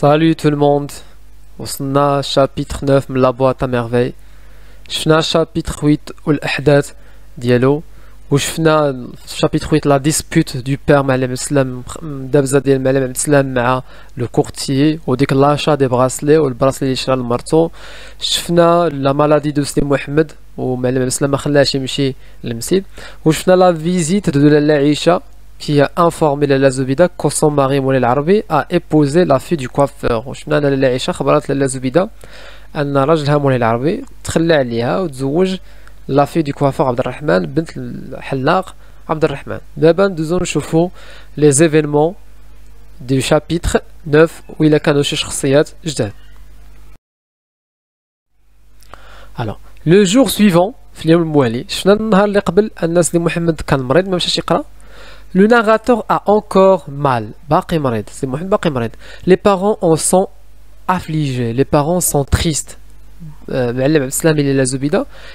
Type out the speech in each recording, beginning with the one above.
Salut tout le monde, وصلنا chapitre 9 من la boîte à merveille. شفنا chapitre 8 والأحداث ديالو وشفنا chapitre 8 la dispute du père معلم السلام مدابزة ديال معلم السلام مع لو كورتيي وديك لاشا دي براسلي والبراسلي اللي شرا لمرتو. شفنا لا مالادي دو سي محمد ومعلم السلام ما خلاش يمشي للمسجد. وشفنا لا فيزيت دو لاله عيشة qui a informé Lalla Zoubida que son mari Moulay Al-Arabi a épousé la fille du coiffeur. وشفنا أن لاله عيشة خبرت لاله زبيدة أن راجلها مولاي العربي تخلى عليها وتزوج لا في دي كوافور عبد الرحمن بنت الحلاق عبد الرحمن. دابا ندوزو نشوفو لي زيفينمون دو شابيتر 9 وإلا كانوا شي شخصيات جداد. الوغ لو جور سويفون في اليوم الموالي شفنا النهار اللي قبل أن سيدي محمد كان مريض ما مشاش يقرا. Le narrateur a encore mal. C'est Mohamed Baqi Marid. Les parents en sont affligés. Les parents sont tristes.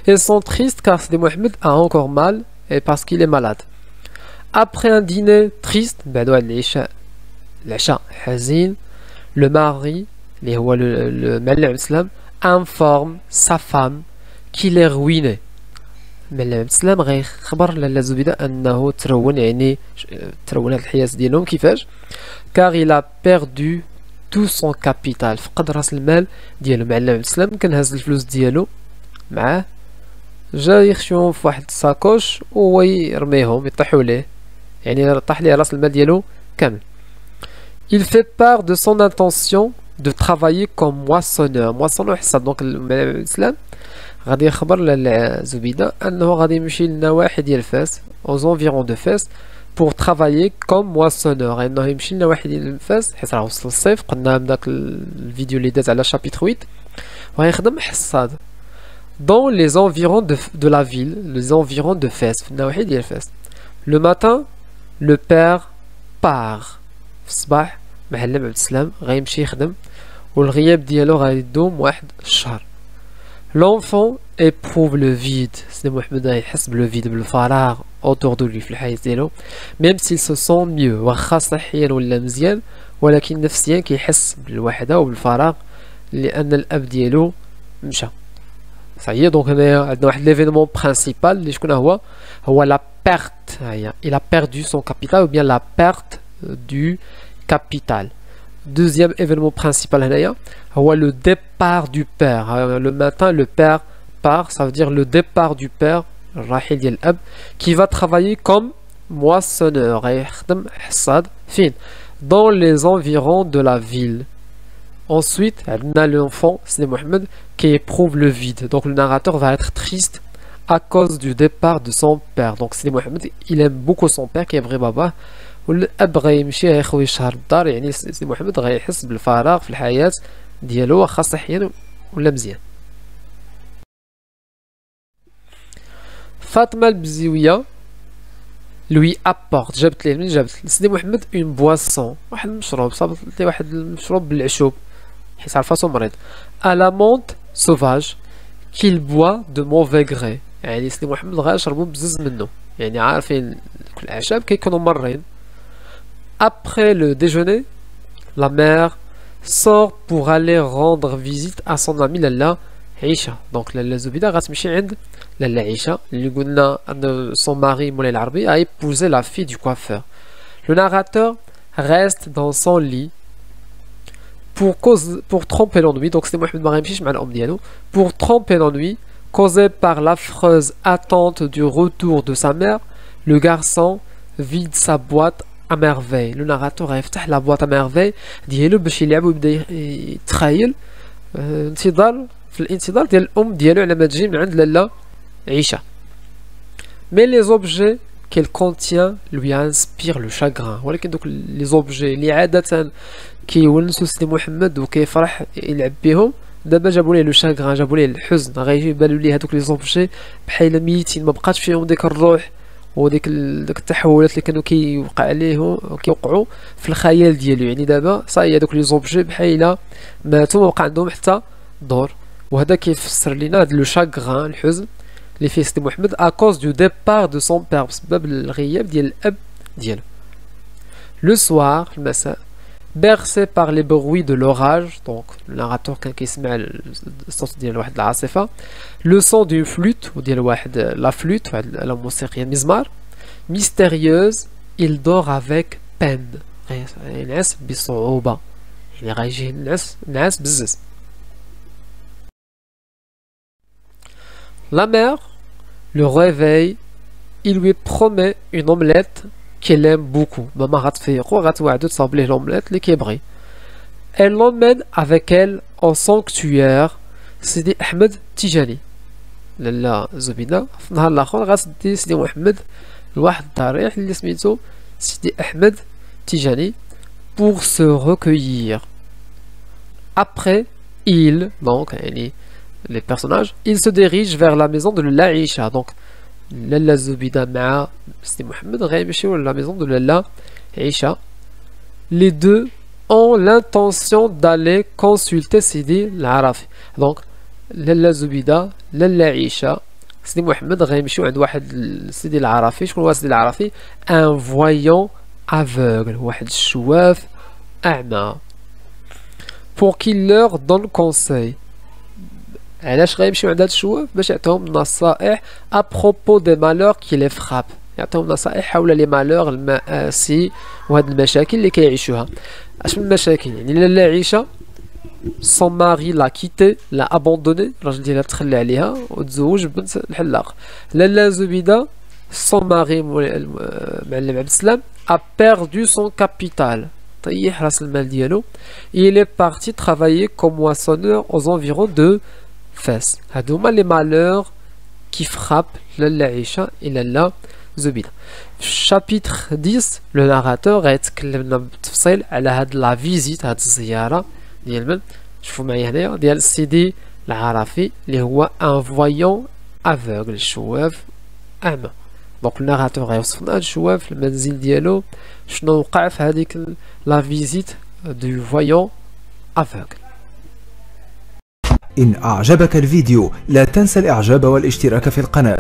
Ils sont tristes car Sidi Mohamed a encore mal et parce qu'il est malade. Après un dîner triste, le mari, le informe sa femme qu'il est ruiné. معلم السلام غيخبر لاله زبيدة انه ترون يعني ترون هاد الحياة ديالهم كيفاش car il a perdu tout son capital فقد راس المال ديالو. معلم السلام كان هاز الفلوس ديالو معاه جا يخشيهم في واحد الساكوش وهو يرميهم يطيحوا ليه يعني طاح ليه راس المال ديالو كامل. il fait part de son intention de travailler comme moissonneur حصاد. دونك معلم السلام غادي يخبر لزبيدة انه غادي يمشي للنواحي ديال فاس aux environs de فاس pour travailler comme moissonneur. انه يمشي للنواحي ديال فاس حيت راه وصل الصيف قلنا بداك الفيديو اللي داز على شابيتر 8 وغيخدم حصاد dans les environs de la ville, les environs de فاس في النواحي ديال فاس. le matin le père part في الصباح معلم عبد السلام غيمشي يخدم والغياب ديالو غادي يدوم واحد الشهر. L'enfant éprouve le vide. C'est Mohamed يحس بالفيد بالفراغ autour de lui في الحياة ديالو même s'il se sent mieux واخا صحيا ولا مزيان ولكن نفسيا كيحس بالوحدة وبالفراغ لأن الأب ديالو مشى. صحيح. دونك هنايا عندنا واحد ليفينمون برينسيبال اللي شكون هو لا perte. il a perdu son capital ou bien la perte du capital. Deuxième événement principal le départ du père. Le matin le père part, ça veut dire le départ du père qui va travailler comme moissonneur dans les environs de la ville. Ensuite on a l'enfant c'est Mohamed qui éprouve le vide. Donc le narrateur va être triste à cause du départ de son père. Donc c'est Mohamed il aime beaucoup son père qui est vrai baba والاب غيمشي غيخوي الشهر للدار يعني سي محمد غيحس بالفراغ في الحياة ديالو واخا صحيا ولا مزيان. فاطمة البزيوية لوي ابورت جابت ليه من جابت لسيدي محمد اون بواسون واحد المشروب صابت ليه واحد المشروب بالعشوب حيت عرفاتو مريض à la menthe sauvage qu'il boit de mauvais gré. يعني سيدي محمد غيشربو بزز منه يعني عارفين كل الاعشاب كيكونوا مرين. Après le déjeuner, la mère sort pour aller rendre visite à son amie Lalla Aïcha. Donc Lalla Zoubida غتمشي عند Lalla Aïcha اللي قلنا أن son mari Moulay Al-Arabi a épousé la fille du coiffeur. Le narrateur reste dans son lit pour tromper l'ennui. Donc c'est Mohamed ما غيمشيش مع الأم ديالو pour tromper l'ennui causé par l'affreuse attente du retour de sa mère. Le garçon vide sa boîte à merveille. Le narrateur يفتح la boîte à merveille ديالو باش يلعب ويبدا يتخيل انتظار في الانتظار ديال الام ديالو على ما تجي من عند لاله عيشه. Mais les objets qu'elle contient lui inspirent le chagrin. ولكن دوك لي زوبجي اللي عاده كيونسو سيدي محمد وكيفرح يلعب بهم دابا جابوا ليه لو شاغران جابوا ليه الحزن غيجي يبانوا ليه هذوك لي زوبجي بحال ميتين ما بقاتش فيهم ديك الروح وديك التحولات اللي كانوا كيوقع عليه كيوقعوا في الخيال ديالو. يعني دابا صاي هذوك لي زوبجي بحال ماتوا ما بقى عندهم حتى دور. وهذا كيفسر لينا هذا لو شاغران الحزن اللي فيه سيدي محمد à cause du départ de son père بسبب الغياب ديال الاب ديالو. لو سوار المساء bercé par les bruits de l'orage. Donc le narrateur كان كيسمع الصوت ديال واحد العاصفة. Le son d'une flûte وديال واحد la flûte واحد الآلة موسيقية مزمار. Mystérieuse, il dort avec peine. ينعس بصعوبة. يعني غيجيه النعاس بزز. La mère le réveille, il lui promet une omelette qu'elle aime beaucoup. Maman غتفيقو غتوعدو تصاوب ليه l'omelette اللي كيبغي. Elle l'emmène avec elle au sanctuaire سيدي أحمد تيجاني. لالا زبيدة في النهار الآخر غتدي سيدي محمد لواحد الضريح اللي سميتو سيدي أحمد تيجاني pour se recueillir. Après, il, donc, les personnages, ils se dirigent vers la maison de Laïcha. Donc, Lalla Zubida Ma'a Sidi Mohamed غيمشيو la maison de Lalla Aïcha. Les deux ont l'intention d'aller consulter Sidi l'Arafi. Donc, Lalla Zubida, Lalla Aïcha, Sidi Mohamed غيمشيو عند واحد Sidi l'Arafi. شكون هو Sidi l'Arafi? Un voyant aveugle, واحد الشواف أعمى. Pour qu'il leur donne conseil. علاش غيمشيو عند هاد الشواف؟ باش يعطيهم نصائح à propos des malheurs qui les frappent. يعطيهم نصائح حول لي مالور المآسي وهاد المشاكل اللي كيعيشوها. اش من المشاكل؟ يعني لالا عيشة son mari l'a quitté, l'a abandonné، الراجل ديالها تخلى عليها وتزوج بنت الحلاق. لالا زبيدة son mari معلم عبد السلام a perdu son capital. طيح راس المال ديالو. Il est parti travailler comme moissonneur aux environs de Fès. هادو هما لي مالور كي فراب لالا عيشة إلى لالا زبيدة. في الشابيتر 10 لو ناراتور غيتكلم لنا بالتفصيل على هاد لا فيزيت، هاد الزيارة ديال من شوفوا معايا هنايا ديال سيدي العرافي اللي هو ان فويون افوغل، الشواف أعمى. دونك الناراتور غيوصف لنا هاد الشواف في المنزل ديالو شنو وقع في هاديك لا فيزيت دو فويون افوغل. إن أعجبك الفيديو لا تنسى الإعجاب والاشتراك في القناة.